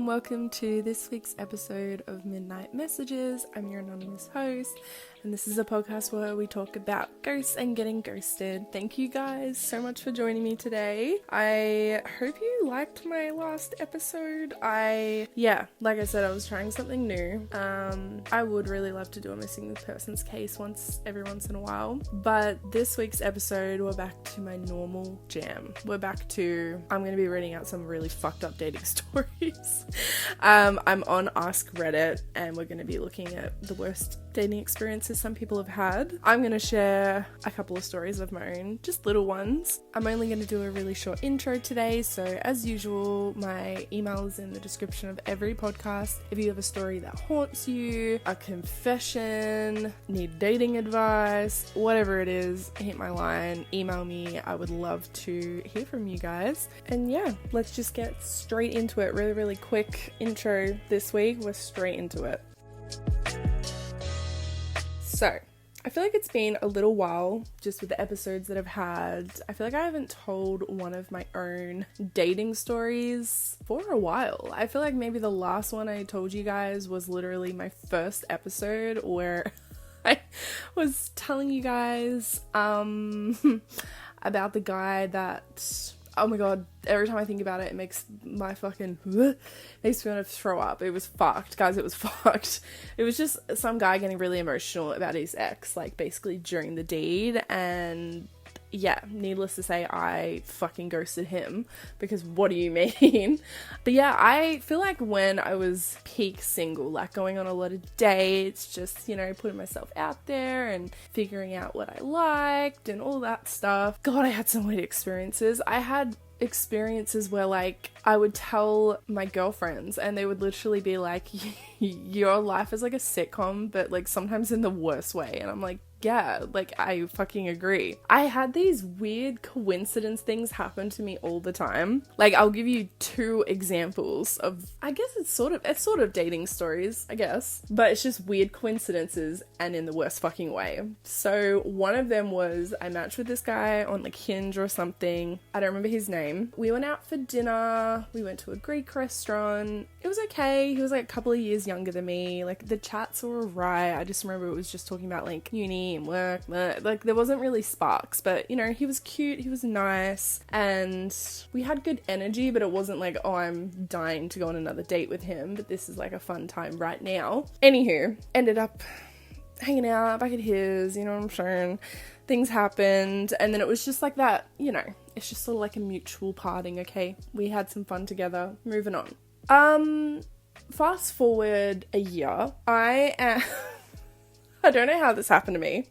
and welcome to this week's episode of Midnight Messages. I'm your anonymous host, and this is a podcast where we talk about ghosts and getting ghosted. Thank you guys so much for joining me today. I hope you liked my last episode. Like I said, I was trying something new. I would really love to do a missing persons case every once in a while, but this week's episode, we're back to my normal jam. I'm going to be reading out some really fucked up dating stories. I'm on Ask Reddit, and we're going to be looking at the worst dating experiences some people have had. I'm going to share a couple of stories of my own, just little ones. I'm only going to do a really short intro today, so as usual, my email is in the description of every podcast. If you have a story that haunts you, a confession, need dating advice, whatever it is, hit my line, email me. I would love to hear from you guys. And yeah, let's just get straight into it. Really quick intro this week. We're straight into it. So, I feel like it's been a little while just with the episodes that I've had. I feel like I haven't told one of my own dating stories for a while. I feel like maybe the last one I told you guys was literally my first episode where I was telling you guys about the guy that, oh my god, every time I think about it, it makes my fucking makes me want to throw up. It was fucked, guys. It was fucked. It was just some guy getting really emotional about his ex, like basically during the deed, and yeah, needless to say, I fucking ghosted him, because what do you mean? But yeah, I feel like when I was peak single, like going on a lot of dates, just, you know, putting myself out there and figuring out what I liked and all that stuff. God, I had some weird experiences. I had experiences where, like, I would tell my girlfriends and they would literally be like, your life is like a sitcom, but like sometimes in the worst way. And I'm like, yeah, like I fucking agree. I had these weird coincidence things happen to me all the time. Like, I'll give you two examples of, I guess it's sort of dating stories, I guess, but it's just weird coincidences and in the worst fucking way. So one of them was I matched with this guy on like Hinge or something. I don't remember his name. We went out for dinner. We went to a Greek restaurant. It was okay. He was like a couple of years younger than me. Like the chats were alright. I just remember it was just talking about like uni and work. Like there wasn't really sparks, but you know, he was cute, he was nice, and we had good energy, but it wasn't like, oh, I'm dying to go on another date with him, but this is like a fun time right now. Anywho, ended up hanging out back at his, you know what I'm saying? Things happened, and then it was just like that, you know, it's just sort of like a mutual parting, okay? We had some fun together, moving on. Fast forward a year, I don't know how this happened to me.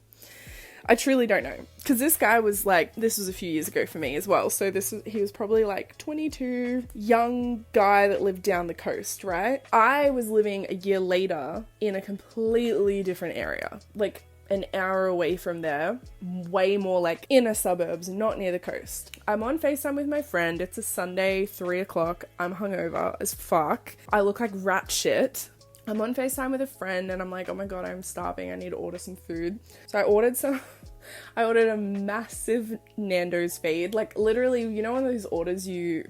I truly don't know. Because this guy was like, this was a few years ago for me as well. So he was probably like 22, young guy that lived down the coast, right? I was living a year later in a completely different area. Like an hour away from there. Way more like inner suburbs, not near the coast. I'm on FaceTime with my friend. It's a Sunday, 3 o'clock. I'm hungover as fuck. I look like rat shit. I'm on FaceTime with a friend and I'm like, oh my god, I'm starving. I need to order some food. So I ordered a massive Nando's feed. Like literally, you know, one of those orders you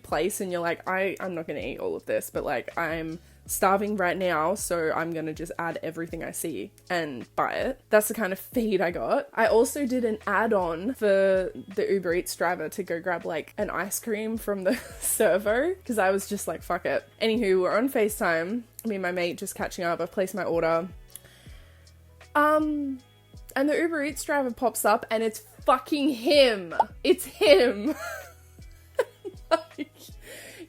place and you're like, I'm not going to eat all of this, but like I'm starving right now, so I'm going to just add everything I see and buy it. That's the kind of feed I got. I also did an add-on for the Uber Eats driver to go grab like an ice cream from the servo, because I was just like, fuck it. Anywho, we're on FaceTime. Me and my mate just catching up. I've placed my order. And the Uber Eats driver pops up and it's fucking him. It's him. Like,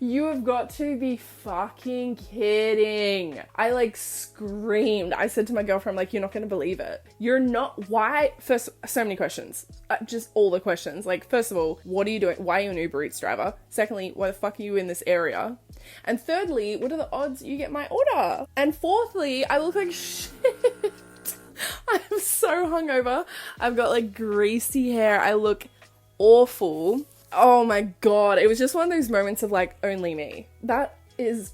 you have got to be fucking kidding. I like screamed. I said to my girlfriend, I'm like, you're not going to believe it. You're not, why? First, so many questions. Just all the questions. Like, first of all, what are you doing? Why are you an Uber Eats driver? Secondly, why the fuck are you in this area? And thirdly, what are the odds you get my order? And fourthly, I look like shit. I'm so hungover. I've got like greasy hair. I look awful. Oh my god. It was just one of those moments of like, only me. That is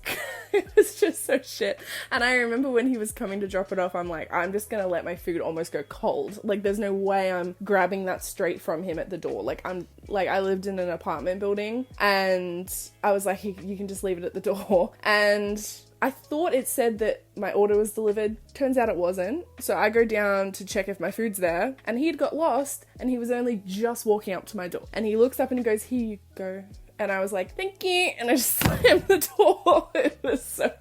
It was just so shit. And I remember when he was coming to drop it off, I'm like, I'm just gonna let my food almost go cold. Like, there's no way I'm grabbing that straight from him at the door. Like, I lived in an apartment building, and I was like, you can just leave it at the door. And I thought it said that my order was delivered. Turns out it wasn't. So I go down to check if my food's there, and he had got lost, and he was only just walking up to my door. And he looks up and he goes, "Here you go." And I was like, "Thank you." And I just slammed the door. It was so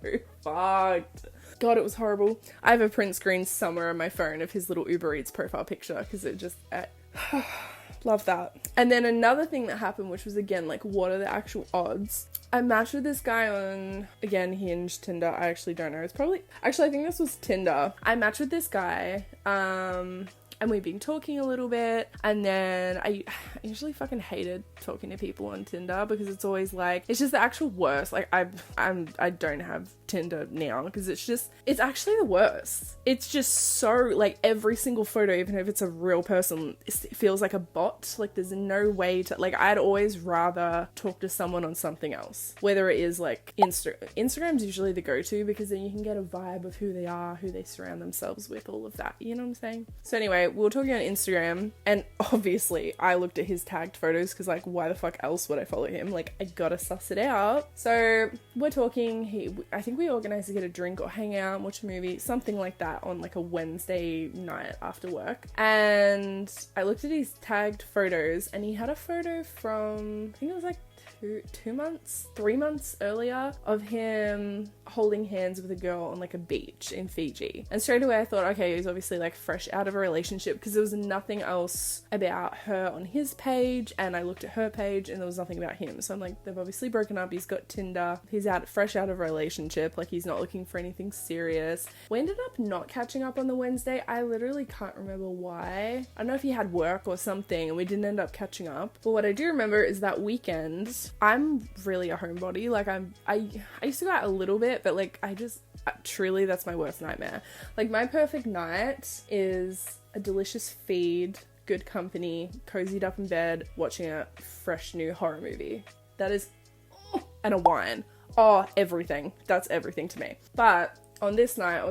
fucked. God, it was horrible. I have a print screen somewhere on my phone of his little Uber Eats profile picture, because it just... love that. And then another thing that happened, which was, again, like, what are the actual odds? I matched with this guy on, again, Hinge, Tinder. I actually don't know. It's probably... Actually, I think this was Tinder. I matched with this guy, and we've been talking a little bit, and then I usually fucking hated talking to people on Tinder, because it's always like, it's just the actual worst. Like, I don't have Tinder now, because it's actually the worst. It's just so, like, every single photo, even if it's a real person, it feels like a bot. Like, there's no way to, like, I'd always rather talk to someone on something else, whether it is like Instagram's usually the go-to, because then you can get a vibe of who they are, who they surround themselves with, all of that, you know what I'm saying? So anyway, we were talking on Instagram, and obviously I looked at his tagged photos, because, like, why the fuck else would I follow him? Like, I gotta suss it out. So we're talking, I think we organized to get a drink or hang out and watch a movie, something like that, on like a Wednesday night after work. And I looked at his tagged photos, and he had a photo from, I think it was like 3 months earlier, of him holding hands with a girl on like a beach in Fiji. And straight away I thought, okay, he's obviously like fresh out of a relationship, because there was nothing else about her on his page, and I looked at her page and there was nothing about him. So I'm like, they've obviously broken up, he's got Tinder, he's fresh out of a relationship, like, he's not looking for anything serious. We ended up not catching up on the Wednesday. I literally can't remember why. I don't know if he had work or something, and we didn't end up catching up. But what I do remember is that weekend, I'm really a homebody. Like, I used to go out a little bit, but like, truly, that's my worst nightmare. Like, my perfect night is a delicious feed, good company, cozied up in bed, watching a fresh new horror movie. That is, and a wine. Oh, everything. That's everything to me. But on this night,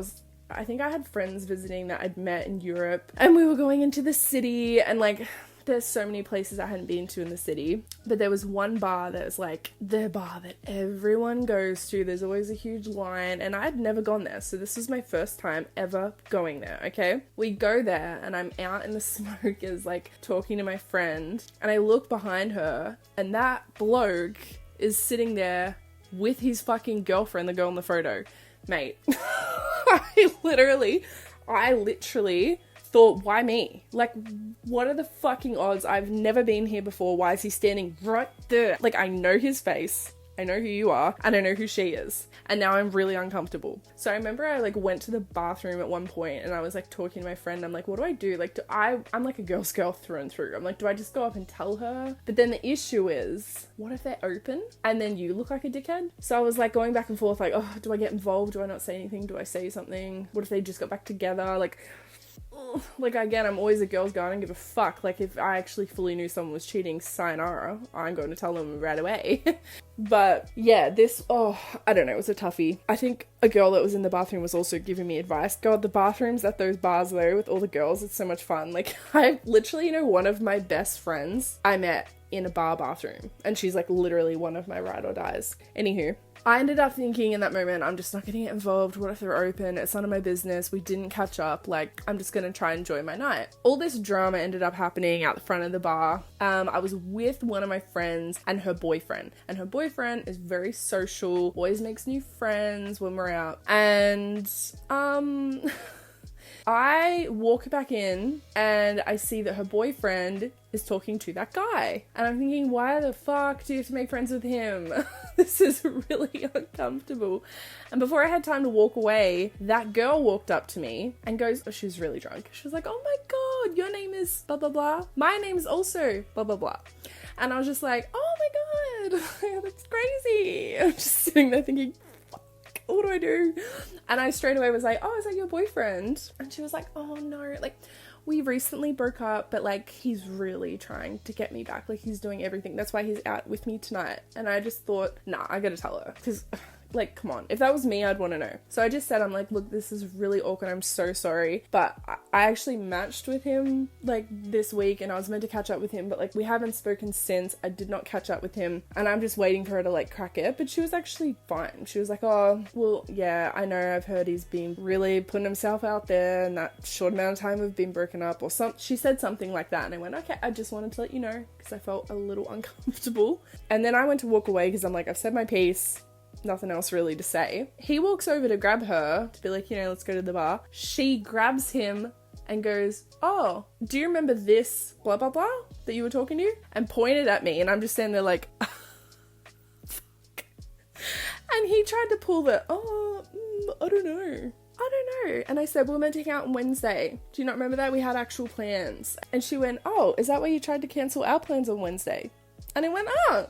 I think I had friends visiting that I'd met in Europe, and we were going into the city, and like, there's so many places I hadn't been to in the city, but there was one bar that was like the bar that everyone goes to. There's always a huge line, and I'd never gone there, so this was my first time ever going there, okay? We go there, and I'm out in the smokers, like, talking to my friend, and I look behind her, and that bloke is sitting there with his fucking girlfriend, the girl in the photo. Mate, I literally thought, why me? Like, what are the fucking odds? I've never been here before. Why is he standing right there? Like, I know his face, I know who you are, and I know who she is, and now I'm really uncomfortable. So I remember I like went to the bathroom at one point, and I was like talking to my friend. I'm like, what do I do? Like, I'm like a girl's girl through and through. I'm like, do I just go up and tell her? But then the issue is, what if they're open and then you look like a dickhead? So I was like going back and forth, like, oh, do I get involved? Do I not say anything? Do I say something? What if they just got back together? Like, again, I'm always a girl's girl. I don't give a fuck. Like, if I actually fully knew someone was cheating, sayonara, I'm going to tell them right away. But yeah, I don't know, it was a toughie. I think a girl that was in the bathroom was also giving me advice. God, the bathrooms at those bars though, with all the girls, it's so much fun. Like, I literally know one of my best friends I met in a bar bathroom, and she's like literally one of my ride or dies. Anywho, I ended up thinking in that moment, I'm just not gonna get involved. What if they're open? It's none of my business. We didn't catch up. Like, I'm just gonna try and enjoy my night. All this drama ended up happening out the front of the bar. I was with one of my friends and her boyfriend. And her boyfriend is very social, always makes new friends when we're out. And, I walk back in and I see that her boyfriend is talking to that guy. And I'm thinking, why the fuck do you have to make friends with him? This is really uncomfortable. And before I had time to walk away, that girl walked up to me and goes, oh, she was really drunk. She was like, oh my God, your name is blah, blah, blah. My name is also blah, blah, blah. And I was just like, oh my God, that's crazy. I'm just sitting there thinking, what do I do? And I straight away was like, oh, is that your boyfriend? And she was like, oh no, like, we recently broke up, but like, he's really trying to get me back. Like, he's doing everything. That's why he's out with me tonight. And I just thought, nah, I gotta tell her. Because Like, come on. If that was me, I'd want to know. So I just said, I'm like, look, this is really awkward. I'm so sorry. But I actually matched with him, like, this week, and I was meant to catch up with him, but, like, we haven't spoken since. I did not catch up with him, and I'm just waiting for her to, like, crack it. But she was actually fine. She was like, oh, well, yeah, I know, I've heard he's been really putting himself out there, and that short amount of time we've been broken up, or she said something like that, and I went, okay, I just wanted to let you know, because I felt a little uncomfortable. And then I went to walk away, because I'm like, I've said my piece, nothing else really to say. He walks over to grab her, to be like, you know, let's go to the bar. She grabs him and goes, oh, do you remember this blah blah blah that you were talking to? And pointed at me, and I'm just standing there like, fuck. And he tried to pull the, I don't know. And I said, we're meant to hang out on Wednesday. Do you not remember that? We had actual plans. And she went, oh, is that why you tried to cancel our plans on Wednesday? And I went, oh,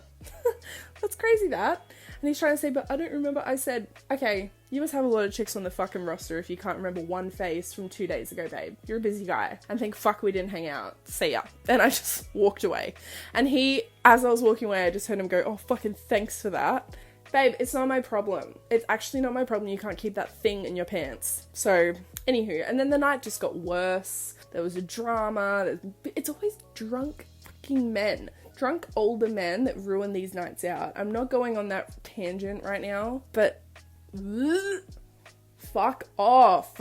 that's crazy that. And he's trying to say, but I don't remember. I said, okay, you must have a lot of chicks on the fucking roster if you can't remember one face from 2 days ago, babe. You're a busy guy. And think, fuck, we didn't hang out. See ya. And I just walked away. And he, as I was walking away, I just heard him go, oh, fucking thanks for that. Babe, it's not my problem. It's actually not my problem. You can't keep that thing in your pants. So, anywho. And then the night just got worse. There was a drama. It's always drunk fucking men. Drunk older men that ruin these nights out. I'm not going on that tangent right now, but fuck off.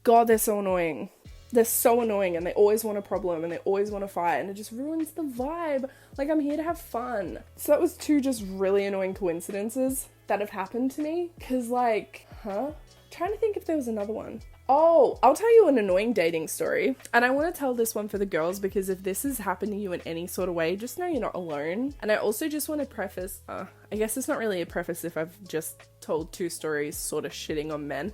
God, they're so annoying. They're so annoying, and they always want a problem, and they always want to fight, and it just ruins the vibe. Like, I'm here to have fun. So that was 2 just really annoying coincidences that have happened to me. Cause like, trying to think if there was another one. Oh, I'll tell you an annoying dating story. And I want to tell this one for the girls, because if this has happened to you in any sort of way, just know you're not alone. And I also just want to preface, I guess it's not really a preface if I've just told 2 stories sort of shitting on men.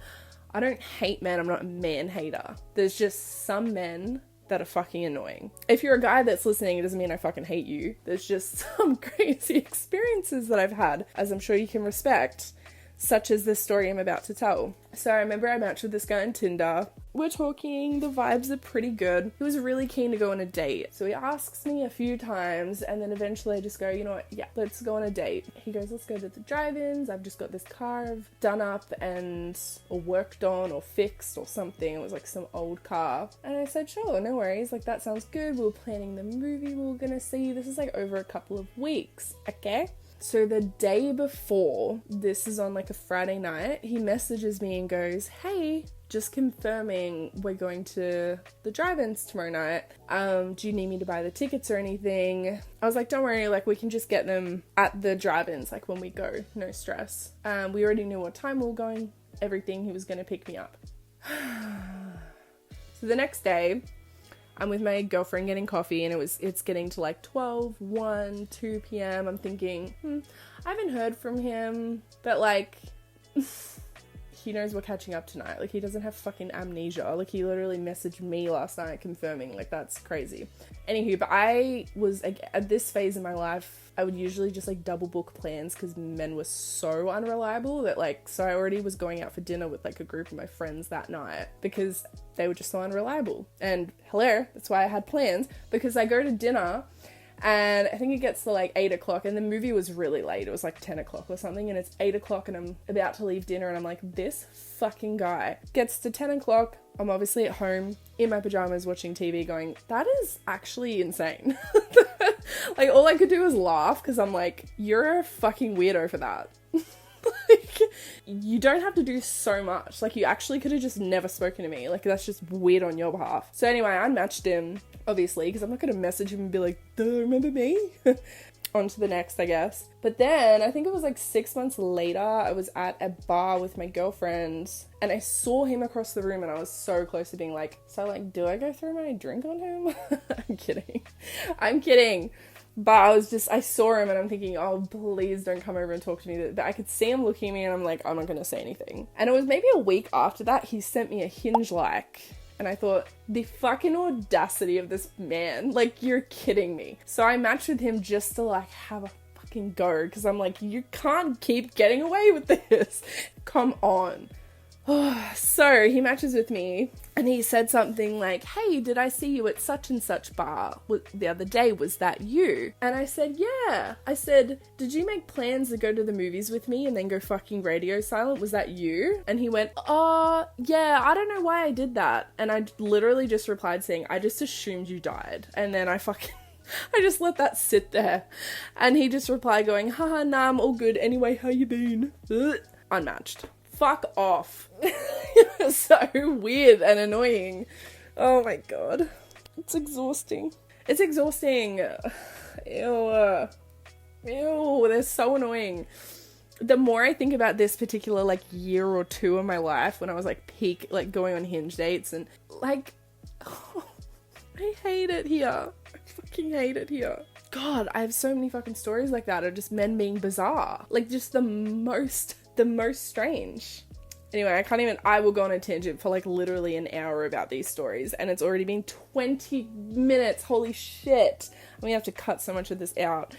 I don't hate men, I'm not a man hater. There's just some men that are fucking annoying. If you're a guy that's listening, it doesn't mean I fucking hate you. There's just some crazy experiences that I've had, as I'm sure you can respect, such as this story I'm about to tell. So I remember I matched with this guy on Tinder. We're talking, the vibes are pretty good. He was really keen to go on a date. So he asks me a few times, and then eventually I just go, you know what, yeah, let's go on a date. He goes, let's go to the drive-ins. I've just got this car I've done up or worked on or fixed or something. It was like some old car. And I said, sure, no worries. Like, that sounds good. We were planning the movie we were gonna see. This is like over a couple of weeks, okay? So the day before, this is on like a Friday night, he messages me and goes, hey, just confirming we're going to the drive-ins tomorrow night. Do you need me to buy the tickets or anything? I was like, don't worry, like, we can just get them at the drive-ins, like, when we go, no stress. We already knew what time we were going, everything. He was going to pick me up. So the next day, I'm with my girlfriend getting coffee, and it's getting to like 12, 1, 2 p.m. I'm thinking, I haven't heard from him, but like, he knows we're catching up tonight. Like, he doesn't have fucking amnesia. Like, he literally messaged me last night confirming. Like, that's crazy. Anywho, but I was, at this phase in my life, I would usually just like double book plans because men were so unreliable that like, so I already was going out for dinner with like a group of my friends that night because they were just so unreliable. And hello, that's why I had plans, because I go to dinner and I think it gets to like 8 o'clock, and the movie was really late. It was like 10 o'clock or something, and it's 8 o'clock and I'm about to leave dinner, and I'm like, this fucking guy. Gets to 10 o'clock, I'm obviously at home in my pajamas watching TV going, that is actually insane. Like, all I could do was laugh because I'm like, you're a fucking weirdo for that. Like, you don't have to do so much. Like, you actually could have just never spoken to me. Like, that's just weird on your behalf. So anyway, I matched him, obviously, because I'm not going to message him and be like, do you remember me? On to the next, I guess. But then, I think it was like 6 months later, I was at a bar with my girlfriend, and I saw him across the room, and I was so close to being like, so like, do I go throw my drink on him? I'm kidding. But I saw him and I'm thinking, oh, please don't come over and talk to me. But I could see him looking at me and I'm like, I'm not going to say anything. And it was maybe a week after that, he sent me a Hinge like. And I thought, the fucking audacity of this man. Like, you're kidding me. So I matched with him just to like have a fucking go. Because I'm like, you can't keep getting away with this. Come on. So he matches with me and he said something like, hey, did I see you at such and such bar the other day? Was that you? And I said, yeah. I said, did you make plans to go to the movies with me and then go fucking radio silent? Was that you? And he went, oh, yeah, I don't know why I did that. And I literally just replied saying, I just assumed you died. And then I just let that sit there. And he just replied going, haha, nah, I'm all good. Anyway, how you been? Ugh. Unmatched. Fuck off. So weird and annoying. Oh my god. It's exhausting. It's exhausting. Ew. Ew, they're so annoying. The more I think about this particular like year or two of my life when I was like peak, like going on Hinge dates and like, oh, I hate it here. I fucking hate it here. God, I have so many fucking stories like that of just men being bizarre. Like just the most strange. Anyway, I will go on a tangent for like literally an hour about these stories and it's already been 20 minutes. Holy shit. I'm gonna have to cut so much of this out.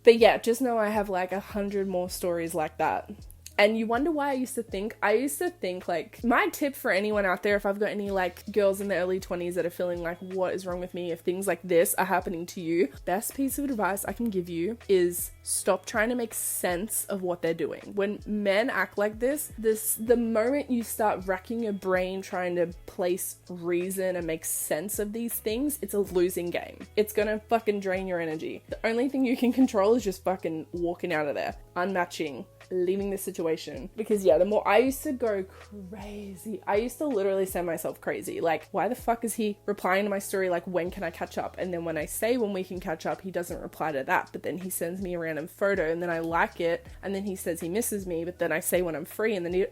But yeah, just know I have like 100 more stories like that. And you wonder why I used to think like, my tip for anyone out there, if I've got any like girls in their early 20s that are feeling like, what is wrong with me? If things like this are happening to you, best piece of advice I can give you is stop trying to make sense of what they're doing. When men act like this, the moment you start racking your brain trying to place reason and make sense of these things, it's a losing game. It's gonna fucking drain your energy. The only thing you can control is just fucking walking out of there, unmatching, leaving the situation. Because yeah, the more I used to go crazy, I used to literally send myself crazy. Like, why the fuck is he replying to my story like, when can I catch up? And then when I say when we can catch up, he doesn't reply to that, but then he sends me a random photo and then I like it and then he says he misses me, but then I say when I'm free and then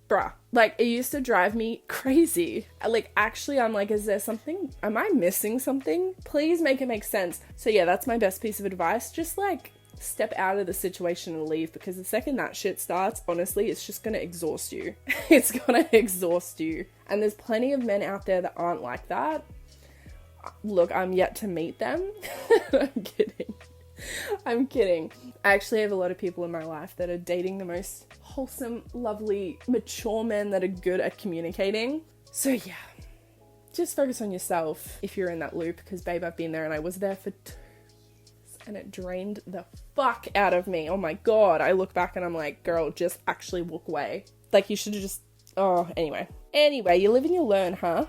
bruh, like it used to drive me crazy. Like actually I'm like, is there something, am I missing something? Please make it make sense. So yeah, that's my best piece of advice. Just like step out of the situation and leave, because the second that shit starts, honestly, it's just gonna exhaust you. It's gonna exhaust you. And there's plenty of men out there that aren't like that. Look, I'm yet to meet them. I'm kidding. I actually have a lot of people in my life that are dating the most wholesome, lovely, mature men that are good at communicating. So yeah, just focus on yourself if you're in that loop, because babe, I've been there and I was there for 2 years and it drained the fuck out of me. Oh my god, I look back and I'm like, girl, just actually walk away. Like you should have just, anyway, you live and you learn, huh?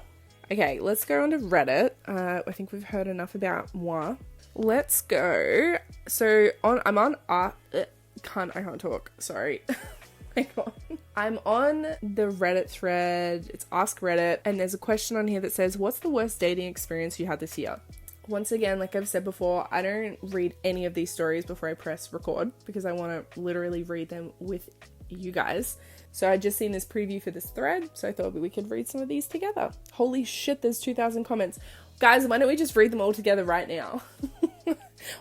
Okay, let's go on to Reddit. I think we've heard enough about moi. Let's go. So I can't talk. Sorry. Hang on. I'm on the Reddit thread. It's Ask Reddit. And there's a question on here that says, what's the worst dating experience you had this year? Once again, like I've said before, I don't read any of these stories before I press record because I want to literally read them with you guys. So I just seen this preview for this thread, so I thought we could read some of these together. Holy shit, there's 2,000 comments. Guys, why don't we just read them all together right now?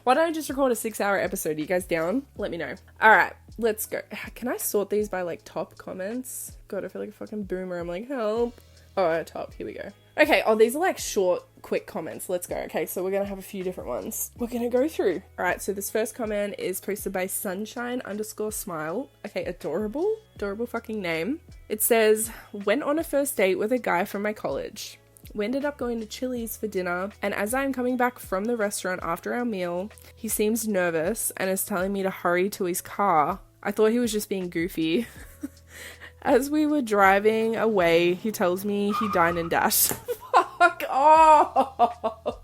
Why don't I just record a 6-hour episode? Are you guys down? Let me know. All right, let's go. Can I sort these by like top comments? God, I feel like a fucking boomer. I'm like, help. Oh, top. Here we go. Okay. Oh, these are like short, quick comments. Let's go. Okay, so we're going to have a few different ones we're going to go through. All right, so this first comment is posted by sunshine_smile. Okay, adorable. Adorable fucking name. It says, went on a first date with a guy from my college. We ended up going to Chili's for dinner, and as I'm coming back from the restaurant after our meal, he seems nervous and is telling me to hurry to his car. I thought he was just being goofy. As we were driving away, he tells me he dined and dashed. Fuck off!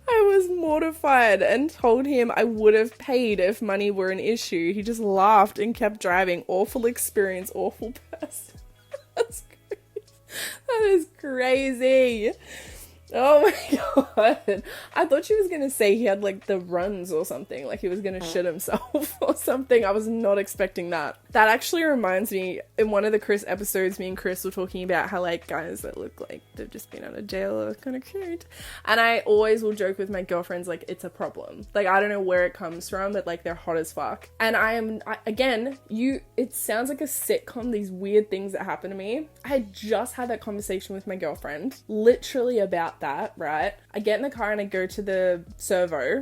I was mortified and told him I would have paid if money were an issue. He just laughed and kept driving. Awful experience, awful person. That's crazy. That is crazy. Oh my god. I thought she was going to say he had like the runs or something, like he was going to shit himself or something. I was not expecting that. That actually reminds me, in one of the Chris episodes, me and Chris were talking about how like guys that look like they've just been out of jail are kind of cute. And I always will joke with my girlfriends like it's a problem. Like I don't know where it comes from, but like they're hot as fuck. And it sounds like a sitcom, these weird things that happen to me. I just had that conversation with my girlfriend, literally about that, right? I get in the car and I go to the servo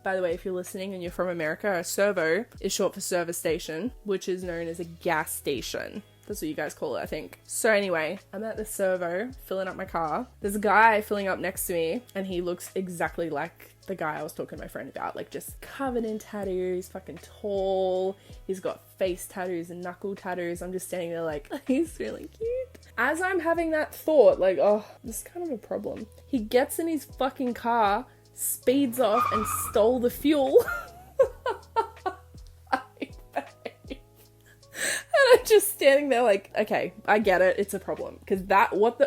by the way, if you're listening and you're from America, a servo is short for service station, which is known as a gas station. That's what you guys call it, I think. So anyway, I'm at the servo filling up my car. There's a guy filling up next to me, and he looks exactly like the guy I was talking to my friend about, like just covered in tattoos, fucking tall. He's got face tattoos and knuckle tattoos. I'm just standing there like, he's really cute. As I'm having that thought, like, oh, this is kind of a problem. He gets in his fucking car, speeds off, and stole the fuel. I'm just standing there like, okay, I get it, it's a problem. Because what?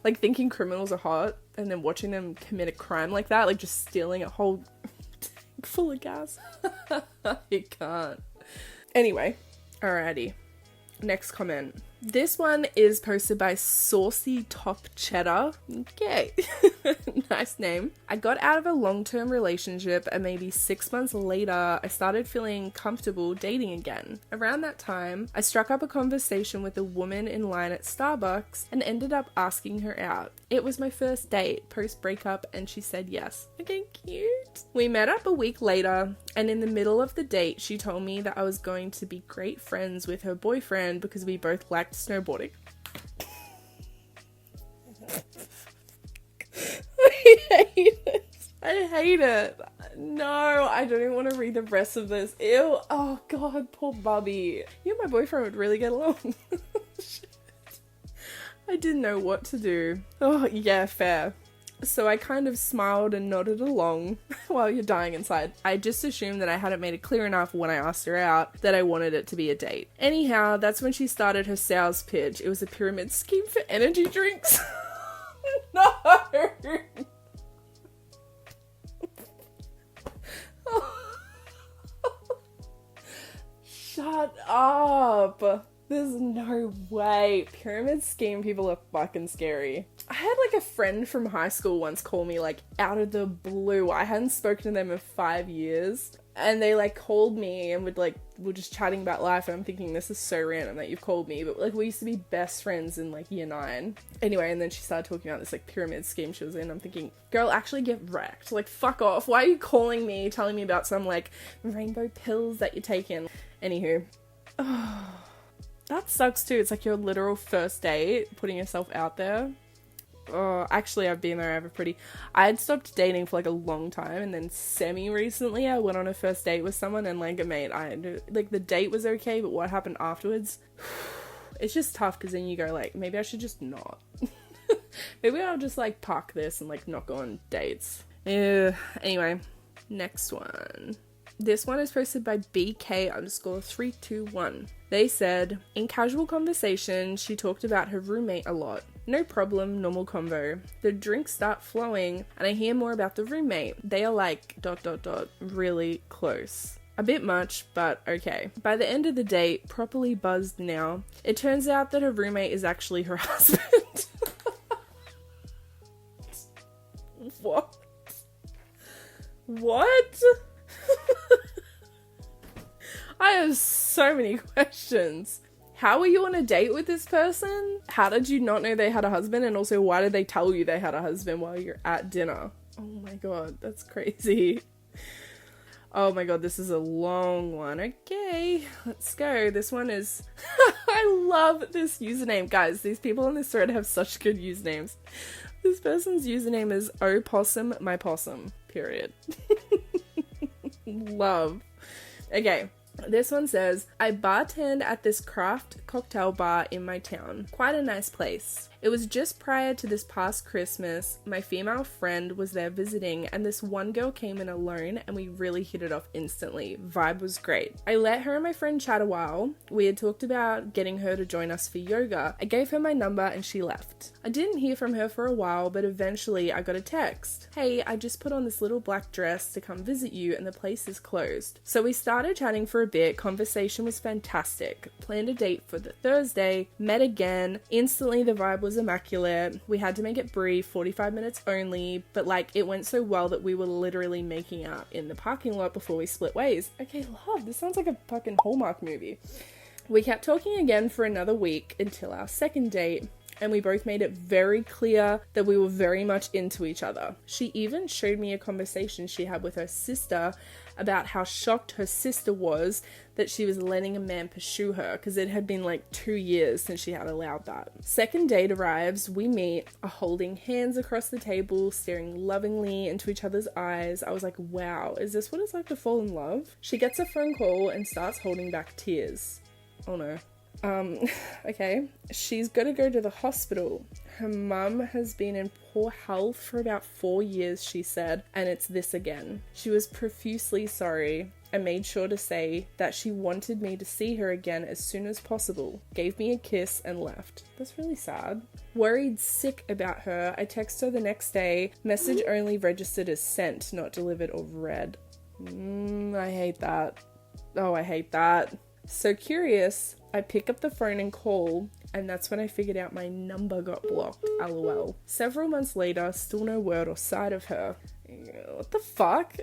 Like thinking criminals are hot and then watching them commit a crime like that, like just stealing a whole tank full of gas. You can't. Anyway, alrighty. Next comment. This one is posted by Saucy Top Cheddar. Okay. Nice name. I got out of a long-term relationship and maybe 6 months later, I started feeling comfortable dating again. Around that time, I struck up a conversation with a woman in line at Starbucks and ended up asking her out. It was my first date post-breakup and she said yes. Okay, cute. We met up a week later and in the middle of the date, she told me that I was going to be great friends with her boyfriend because we both liked snowboarding. I hate it. I hate it. No, I don't even want to read the rest of this. Ew. Oh god, poor Bubby. You and my boyfriend would really get along. Shit. I didn't know what to do. Oh, yeah, fair. So I kind of smiled and nodded along while you're dying inside. I just assumed that I hadn't made it clear enough when I asked her out that I wanted it to be a date. Anyhow, that's when she started her sales pitch. It was a pyramid scheme for energy drinks. No! Shut up! There's no way. Pyramid scheme people are fucking scary. I had like a friend from high school once call me like out of the blue. I hadn't spoken to them in 5 years. And they like called me and we're just chatting about life. And I'm thinking, this is so random that you've called me. But like we used to be best friends in like year 9. Anyway, and then she started talking about this like pyramid scheme she was in. I'm thinking, girl, actually get wrecked. Like fuck off. Why are you calling me, telling me about some like rainbow pills that you're taking? Anywho. Oh, that sucks too. It's like your literal first date, putting yourself out there. Oh, actually, I've been there. I had stopped dating for like a long time, and then semi-recently I went on a first date with someone, and like, mate, like the date was okay, but what happened afterwards? It's just tough, because then you go like, maybe I should just not. Maybe I'll just like park this and like not go on dates. Anyway, next one. This one is posted by BK_321. They said, in casual conversation, she talked about her roommate a lot. No problem, normal convo. The drinks start flowing, and I hear more about the roommate. They are like ... really close. A bit much, but okay. By the end of the date, properly buzzed now, it turns out that her roommate is actually her husband. What? What? I have so many questions. How were you on a date with this person? How did you not know they had a husband? And also, why did they tell you they had a husband while you're at dinner? Oh my god, that's crazy. Oh my god, this is a long one. Okay, let's go. This one is... I love this username. Guys, these people on this thread have such good usernames. This person's username is opossum my possum, period. Love. Okay. This one says, I bartend at this craft cocktail bar in my town. Quite a nice place. It was just prior to this past Christmas. My female friend was there visiting and this one girl came in alone and we really hit it off instantly. Vibe was great. I let her and my friend chat a while. We had talked about getting her to join us for yoga. I gave her my number and she left. I didn't hear from her for a while, but eventually I got a text. Hey, I just put on this little black dress to come visit you and the place is closed. So we started chatting for a bit. Conversation was fantastic. Planned a date for the Thursday. Met again. Instantly the vibe was immaculate. We had to make it brief, 45 minutes only, but like it went so well that we were literally making out in the parking lot before we split ways. Okay, love, this sounds like a fucking Hallmark movie. We kept talking again for another week until our second date. and we both made it very clear that we were very much into each other. She even showed me a conversation she had with her sister about how shocked her sister was that she was letting a man pursue her, because it had been like 2 years since she had allowed that. Second date arrives, we meet, are holding hands across the table, staring lovingly into each other's eyes. I was like, wow, is this what it's like to fall in love? She gets a phone call and starts holding back tears. Oh no. Okay. She's gotta go to the hospital. Her mum has been in poor health for about 4 years, she said, and it's this again. She was profusely sorry and made sure to say that she wanted me to see her again as soon as possible, gave me a kiss and left. That's really sad. Worried sick about her, I text her the next day, message only registered as sent, not delivered or read. I hate that. Oh, I hate that. So curious, I pick up the phone and call, and that's when I figured out my number got blocked, lol. Several months later, still no word or sight of her. What the fuck?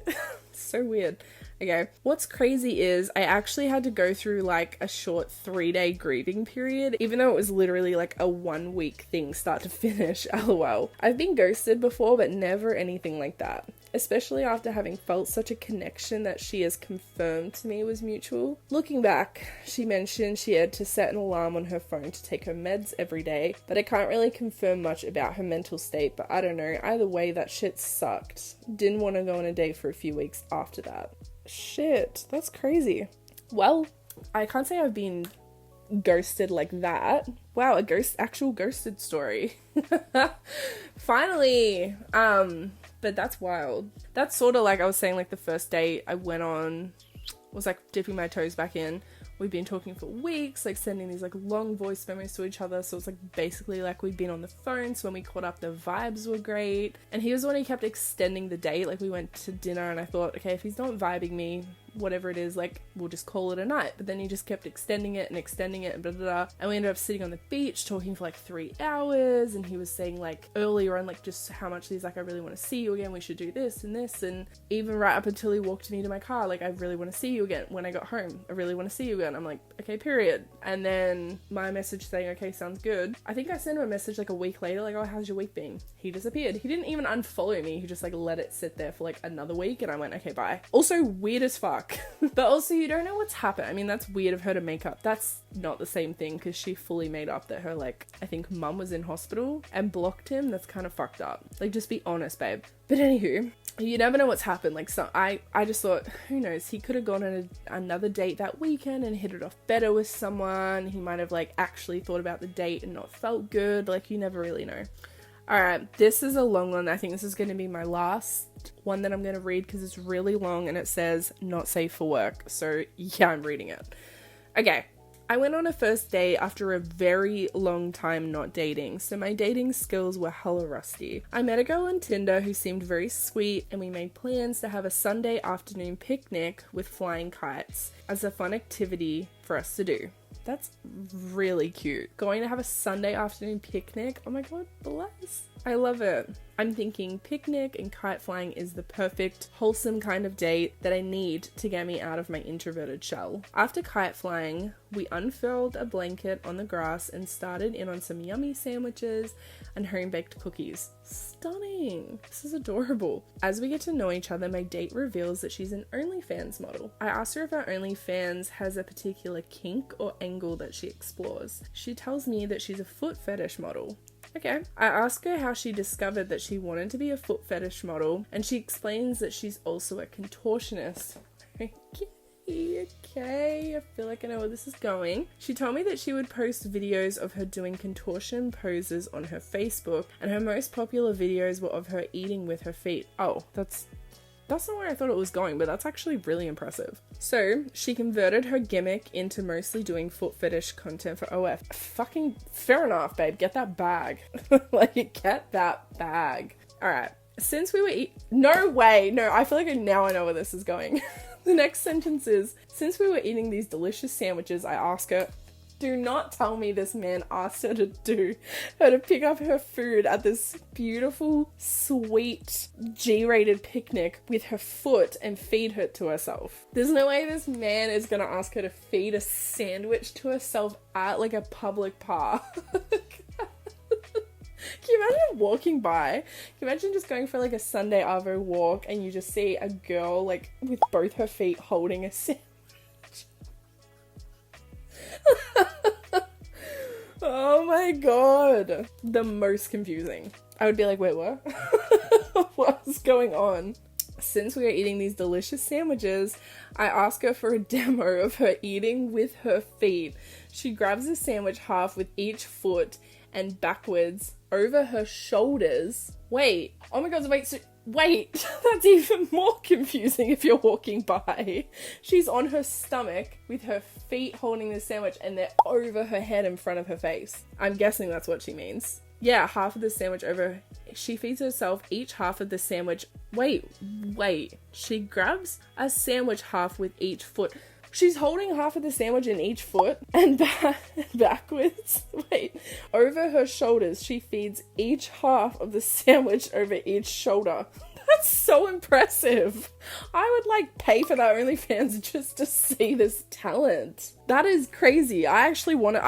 So weird. Okay, what's crazy is I actually had to go through like a short 3-day grieving period, even though it was literally like a 1-week thing start to finish, lol. I've been ghosted before, but never anything like that. Especially after having felt such a connection that she has confirmed to me was mutual. Looking back, she mentioned she had to set an alarm on her phone to take her meds every day, but I can't really confirm much about her mental state, but I don't know, either way that shit sucked. Didn't want to go on a date for a few weeks after that. Shit, that's crazy. Well, I can't say I've been ghosted like that. Wow, actual ghosted story. Finally! But that's wild. That's sort of like I was saying, like the first date I went on was like dipping my toes back in. We'd been talking for weeks, like sending these like long voice memos to each other. So it's like basically like we'd been on the phone. So when we caught up, the vibes were great. And he was the one who kept extending the date. Like we went to dinner and I thought, okay, if he's not vibing me, whatever it is, like we'll just call it a night. But then he just kept extending it and blah, blah, blah. And we ended up sitting on the beach talking for like 3 hours, and he was saying like earlier on like just how much he's like, I really want to see you again, we should do this and this. And even right up until he walked me to my car, like I really want to see you again. When I got home, I really want to see you again. I'm like, okay, period. And then my message saying, okay, sounds good. I think I sent him a message like a week later, like, oh, how's your week been? He disappeared. He didn't even unfollow me. He just like let it sit there for like another week, and I went, okay, bye. Also weird as fuck. But also you don't know what's happened. I mean, that's weird of her to make up. That's not the same thing, because she fully made up that her like, I think mum was in hospital and blocked him. That's kind of fucked up. Like, just be honest, babe. But anywho, you never know what's happened. Like, so I just thought, who knows, he could have gone on another date that weekend and hit it off better with someone. He might have like actually thought about the date and not felt good. Like, you never really know. Alright, this is a long one. I think this is going to be my last one that I'm going to read because it's really long and it says not safe for work. So yeah, I'm reading it. Okay. I went on a first date after a very long time not dating, so my dating skills were hella rusty. I met a girl on Tinder who seemed very sweet, and we made plans to have a Sunday afternoon picnic with flying kites as a fun activity for us to do. That's really cute. Going to have a Sunday afternoon picnic. Oh my god, bless. I love it. I'm thinking picnic and kite flying is the perfect, wholesome kind of date that I need to get me out of my introverted shell. After kite flying, we unfurled a blanket on the grass and started in on some yummy sandwiches and home-baked cookies. Stunning. This is adorable. As we get to know each other, my date reveals that she's an OnlyFans model. I asked her if her OnlyFans has a particular kink or angle that she explores. She tells me that she's a foot fetish model. Okay. I ask her how she discovered that she wanted to be a foot fetish model, and she explains that she's also a contortionist. Okay, I feel like I know where this is going. She told me that she would post videos of her doing contortion poses on her Facebook, and her most popular videos were of her eating with her feet. Oh, that's not where I thought it was going, but that's actually really impressive. So, she converted her gimmick into mostly doing foot fetish content for OF. Fucking fair enough, babe. Get that bag. Like, get that bag. Alright. Since we were No way! No, I feel like now I know where this is going. The next sentence is, since we were eating these delicious sandwiches, I asked her, do not tell me this man asked her to pick up her food at this beautiful, sweet, G-rated picnic with her foot and feed her to herself. There's no way this man is gonna ask her to feed a sandwich to herself at like a public park. Can you imagine walking by? Can you imagine just going for like a Sunday Arvo walk and you just see a girl like with both her feet holding a sandwich? Oh my god. The most confusing. I would be like, wait, what? What's going on? Since we are eating these delicious sandwiches, I ask her for a demo of her eating with her feet. She grabs the sandwich half with each foot and backwards over her shoulders. Wait, oh my god, wait, that's even more confusing if you're walking by. She's on her stomach with her feet holding the sandwich and they're over her head in front of her face. I'm guessing that's what she means. Yeah, half of the sandwich over. She feeds herself each half of the sandwich. Wait. She grabs a sandwich half with each foot. She's holding half of the sandwich in each foot and backwards. Wait. Over her shoulders, she feeds each half of the sandwich over each shoulder. That's so impressive. I would like pay for that OnlyFans just to see this talent. That is crazy. I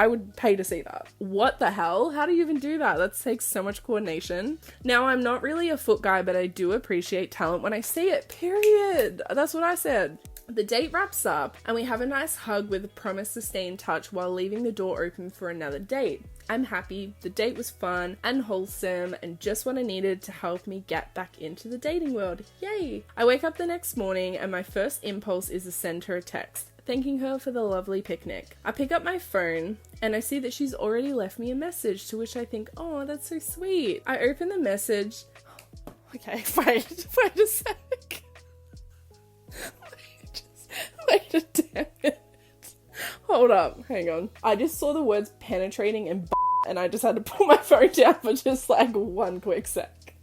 would pay to see that. What the hell? How do you even do that? That takes so much coordination. Now, I'm not really a foot guy, but I do appreciate talent when I see it, period. That's what I said. The date wraps up and we have a nice hug with a promise to stay in touch while leaving the door open for another date. I'm happy, the date was fun and wholesome and just what I needed to help me get back into the dating world. Yay! I wake up the next morning and my first impulse is to send her a text, thanking her for the lovely picnic. I pick up my phone and I see that she's already left me a message, to which I think, oh, that's so sweet. I open the message. Okay, wait a sec. Wait a damn it. Hold up, hang on. I just saw the words penetrating and I just had to put my phone down for just like one quick sec.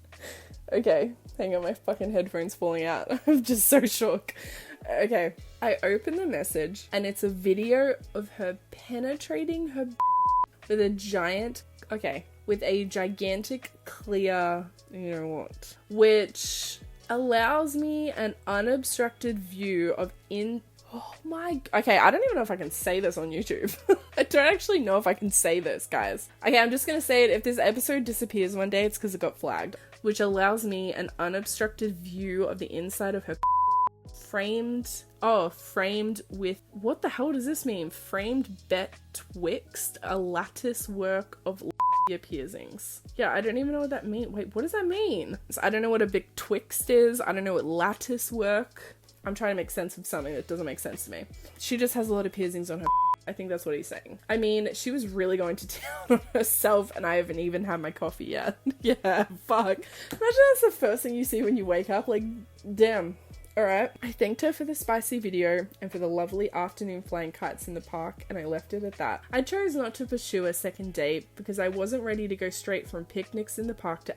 Okay, hang on, my fucking headphone's falling out. I'm just so shook. Okay, I open the message and it's a video of her penetrating her with a gigantic clear, you know what, which allows me an unobstructed view of okay, I don't even know if I can say this on YouTube. I don't actually know if I can say this, guys. Okay, I'm just gonna say it. If this episode disappears one day, it's because it got flagged. Which allows me an unobstructed view of the inside of her framed with, what the hell does this mean? Framed betwixt a lattice work of piercings. Yeah, I don't even know what that means. Wait, what does that mean? I don't know what a betwixt is. I don't know what lattice work. I'm trying to make sense of something that doesn't make sense to me. She just has a lot of piercings on her. I think that's what he's saying. I mean, she was really going to town on herself and I haven't even had my coffee yet. Yeah, fuck. Imagine that's the first thing you see when you wake up. Like, damn. Alright. I thanked her for the spicy video and for the lovely afternoon flying kites in the park, and I left it at that. I chose not to pursue a second date because I wasn't ready to go straight from picnics in the park to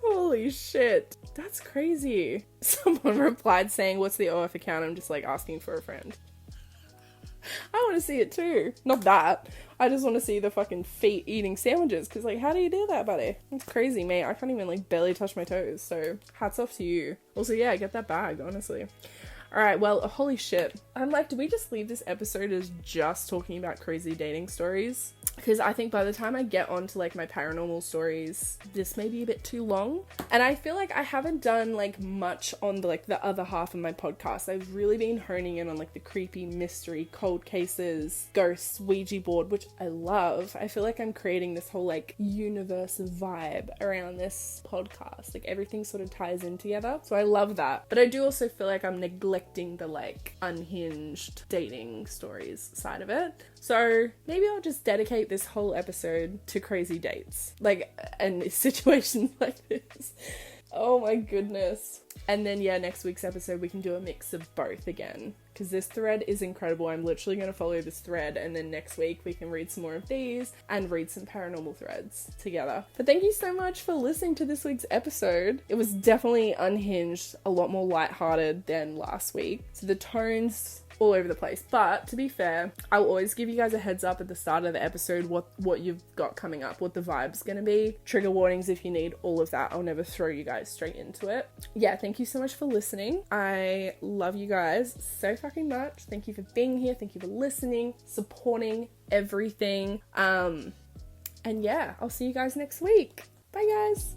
Holy shit. That's crazy. Someone replied saying, what's the OF account? I'm just like asking for a friend. I want to see it too. Not that. I just want to see the fucking feet eating sandwiches. Because like, how do you do that, buddy? It's crazy, mate. I can't even like barely touch my toes. So hats off to you. Also, yeah, get that bag, honestly. Alright, well, holy shit. I'm like, did we just leave this episode as just talking about crazy dating stories? Because I think by the time I get on to like my paranormal stories, this may be a bit too long. And I feel like I haven't done like much on the other half of my podcast. I've really been honing in on like the creepy mystery, cold cases, ghosts, Ouija board, which I love. I feel like I'm creating this whole like universe vibe around this podcast. Like everything sort of ties in together. So I love that. But I do also feel like I'm neglecting the like unhinged dating stories side of it. So maybe I'll just dedicate this whole episode to crazy dates, like, and situations like this. Oh my goodness. And then yeah, next week's episode we can do a mix of both again, because this thread is incredible. I'm literally going to follow this thread, and then next week we can read some more of these and read some paranormal threads together. But thank you so much for listening to this week's episode. It was definitely unhinged, a lot more lighthearted than last week. So the tones all over the place, but to be fair, I'll always give you guys a heads up at the start of the episode what you've got coming up, what the vibe's gonna be, trigger warnings if you need, all of that. I'll never throw you guys straight into it. Yeah, thank you so much for listening. I love you guys so fucking much. Thank you for being here, thank you for listening, supporting everything. And yeah, I'll see you guys next week. Bye, guys.